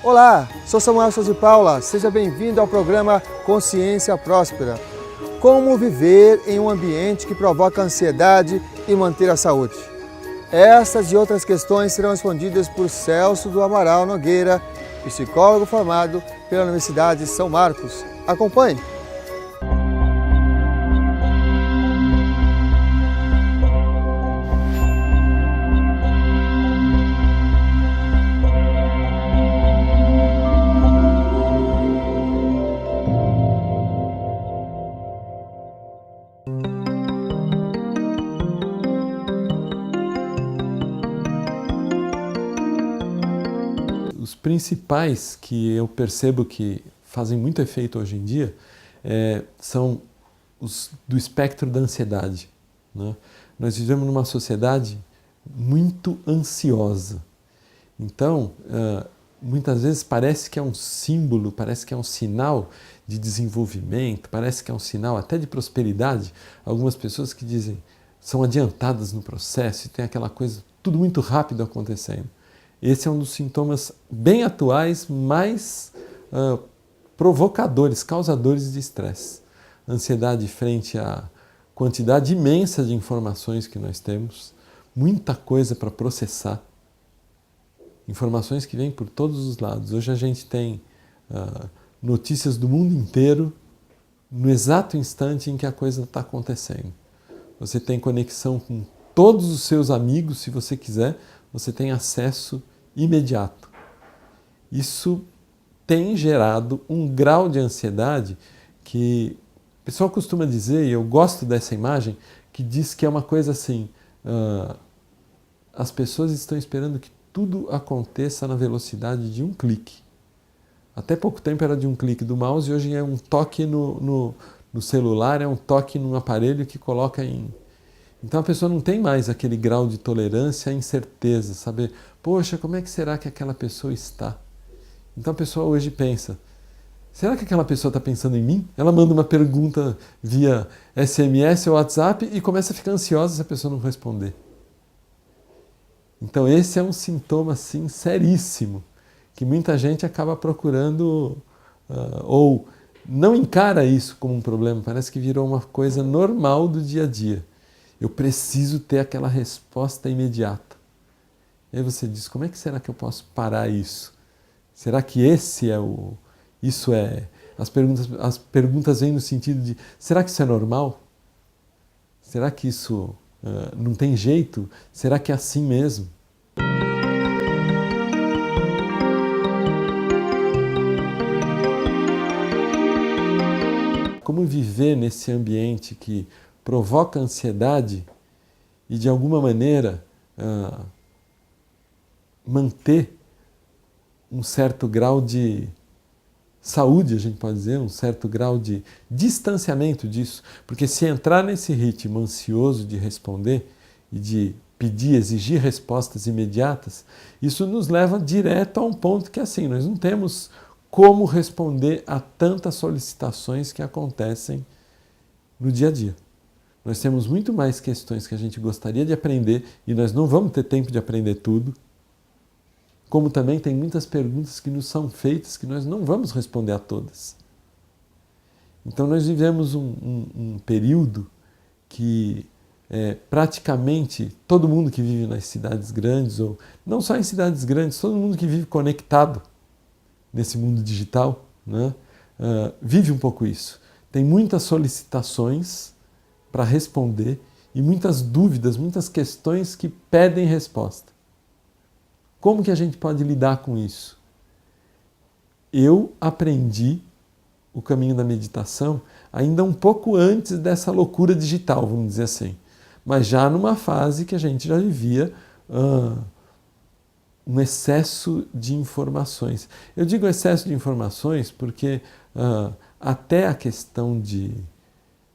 Olá, sou Samuel Souza de Paula, seja bem-vindo ao programa Consciência Próspera. Como viver em um ambiente que provoca ansiedade e manter a saúde? Essas e outras questões serão respondidas por Celso do Amaral Nogueira, psicólogo formado pela Universidade de São Marcos. Acompanhe! Os principais que eu percebo que fazem muito efeito hoje em dia são os do espectro da ansiedade, né? Nós vivemos numa sociedade muito ansiosa. Então, muitas vezes parece que é um símbolo, parece que é um sinal de desenvolvimento, parece que é um sinal até de prosperidade. Algumas pessoas que dizem são adiantadas no processo e tem aquela coisa, tudo muito rápido acontecendo. Esse é um dos sintomas bem atuais, mais provocadores, causadores de estresse. Ansiedade frente à quantidade imensa de informações que nós temos, muita coisa para processar, informações que vêm por todos os lados. Hoje a gente tem notícias do mundo inteiro no exato instante em que a coisa está acontecendo. Você tem conexão com todos os seus amigos, se você quiser, você tem acesso imediato. Isso tem gerado um grau de ansiedade que o pessoal costuma dizer, e eu gosto dessa imagem, que diz que é uma coisa assim, as pessoas estão esperando que tudo aconteça na velocidade de um clique. Até pouco tempo era de um clique do mouse e hoje é um toque no celular, é um toque num aparelho que coloca em... Então a pessoa não tem mais aquele grau de tolerância à incerteza, saber, poxa, como é que será que aquela pessoa está? Então a pessoa hoje pensa, será que aquela pessoa está pensando em mim? Ela manda uma pergunta via SMS ou WhatsApp e começa a ficar ansiosa se a pessoa não responder. Então esse é um sintoma assim seríssimo, que muita gente acaba procurando ou não encara isso como um problema, parece que virou uma coisa normal do dia a dia. Eu preciso ter aquela resposta imediata. E aí você diz, como é que será que eu posso parar isso? Será que isso é... As perguntas vêm no sentido de, será que isso é normal? Será que isso não tem jeito? Será que é assim mesmo? Como viver nesse ambiente que provoca ansiedade e, de alguma maneira, manter um certo grau de saúde, a gente pode dizer, um certo grau de distanciamento disso. Porque se entrar nesse ritmo ansioso de responder e de pedir, exigir respostas imediatas, isso nos leva direto a um ponto que, assim, nós não temos como responder a tantas solicitações que acontecem no dia a dia. Nós temos muito mais questões que a gente gostaria de aprender e nós não vamos ter tempo de aprender tudo. Como também tem muitas perguntas que nos são feitas que nós não vamos responder a todas. Então nós vivemos um período que praticamente todo mundo que vive nas cidades grandes, ou não só em cidades grandes, todo mundo que vive conectado nesse mundo digital, né, vive um pouco isso. Tem muitas solicitações para responder e muitas dúvidas, muitas questões que pedem resposta. Como que a gente pode lidar com isso? Eu aprendi o caminho da meditação ainda um pouco antes dessa loucura digital, vamos dizer assim, mas já numa fase que a gente já vivia um excesso de informações. Eu digo excesso de informações porque até a questão de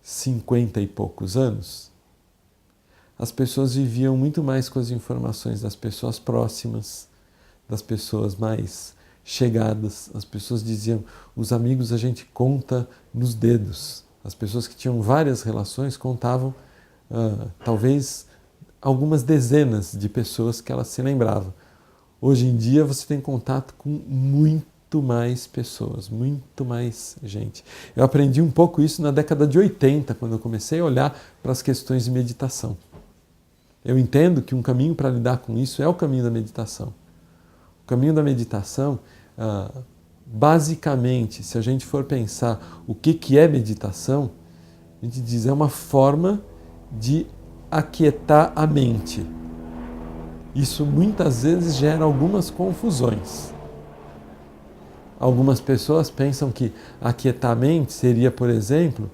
50 e poucos anos, as pessoas viviam muito mais com as informações das pessoas próximas, das pessoas mais chegadas. As pessoas diziam, os amigos a gente conta nos dedos. As pessoas que tinham várias relações contavam talvez algumas dezenas de pessoas que elas se lembravam. Hoje em dia você tem contato com muito mais pessoas, muito mais gente. Eu aprendi um pouco isso na década de 80, quando eu comecei a olhar para as questões de meditação. Eu entendo que um caminho para lidar com isso é o caminho da meditação. O caminho da meditação, basicamente, se a gente for pensar o que é meditação, a gente diz é uma forma de aquietar a mente. Isso muitas vezes gera algumas confusões. Algumas pessoas pensam que aquietar a mente seria, por exemplo,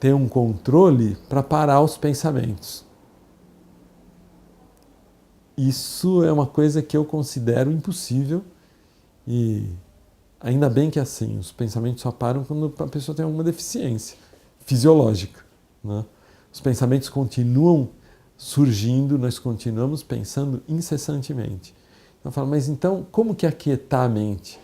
ter um controle para parar os pensamentos. Isso é uma coisa que eu considero impossível e ainda bem que é assim, os pensamentos só param quando a pessoa tem alguma deficiência fisiológica, né? Os pensamentos continuam surgindo, nós continuamos pensando incessantemente. Então eu falo, mas então como que aquietar a mente?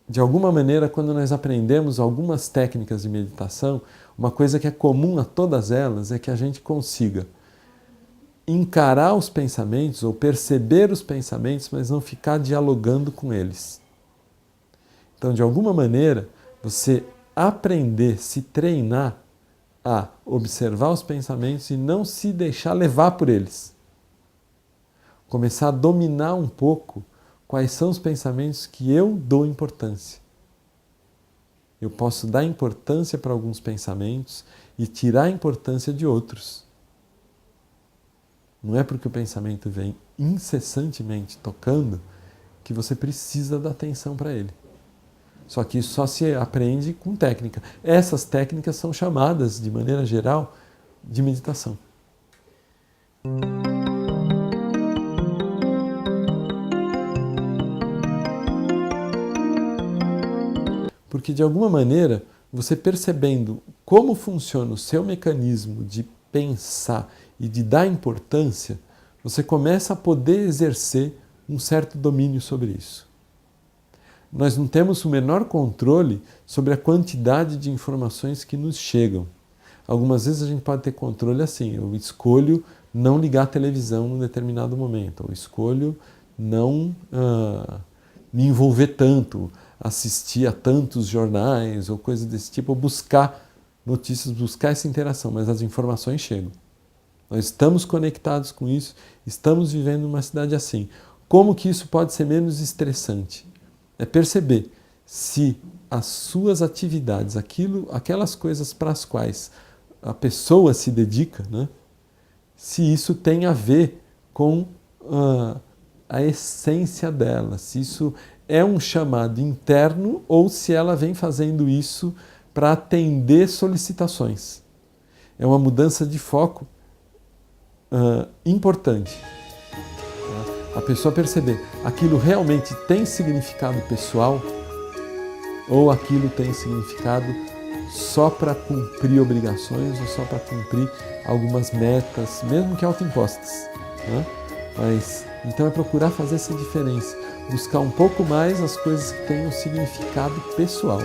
De alguma maneira, quando nós aprendemos algumas técnicas de meditação, uma coisa que é comum a todas elas é que a gente consiga encarar os pensamentos ou perceber os pensamentos, mas não ficar dialogando com eles. Então, de alguma maneira, você aprender, se treinar a observar os pensamentos e não se deixar levar por eles. Começar a dominar um pouco quais são os pensamentos que eu dou importância. Eu posso dar importância para alguns pensamentos e tirar a importância de outros. Não é porque o pensamento vem incessantemente tocando que você precisa dar atenção para ele. Só que isso só se aprende com técnica. Essas técnicas são chamadas, de maneira geral, de meditação. Porque, de alguma maneira, você percebendo como funciona o seu mecanismo de pensar e de dar importância, você começa a poder exercer um certo domínio sobre isso. Nós não temos o menor controle sobre a quantidade de informações que nos chegam. Algumas vezes a gente pode ter controle assim, eu escolho não ligar a televisão num determinado momento, ou escolho não me envolver tanto, assistir a tantos jornais ou coisas desse tipo, ou buscar notícias, buscar essa interação, mas as informações chegam. Nós estamos conectados com isso, estamos vivendo numa cidade assim. Como que isso pode ser menos estressante? É perceber se as suas atividades, aquelas coisas para as quais a pessoa se dedica, né, se isso tem a ver com a essência dela, se isso é um chamado interno ou se ela vem fazendo isso para atender solicitações. É uma mudança de foco importante. A pessoa perceber, aquilo realmente tem significado pessoal ou aquilo tem significado só para cumprir obrigações ou só para cumprir algumas metas, mesmo que autoimpostas, né? Mas então é procurar fazer essa diferença, buscar um pouco mais as coisas que têm um significado pessoal.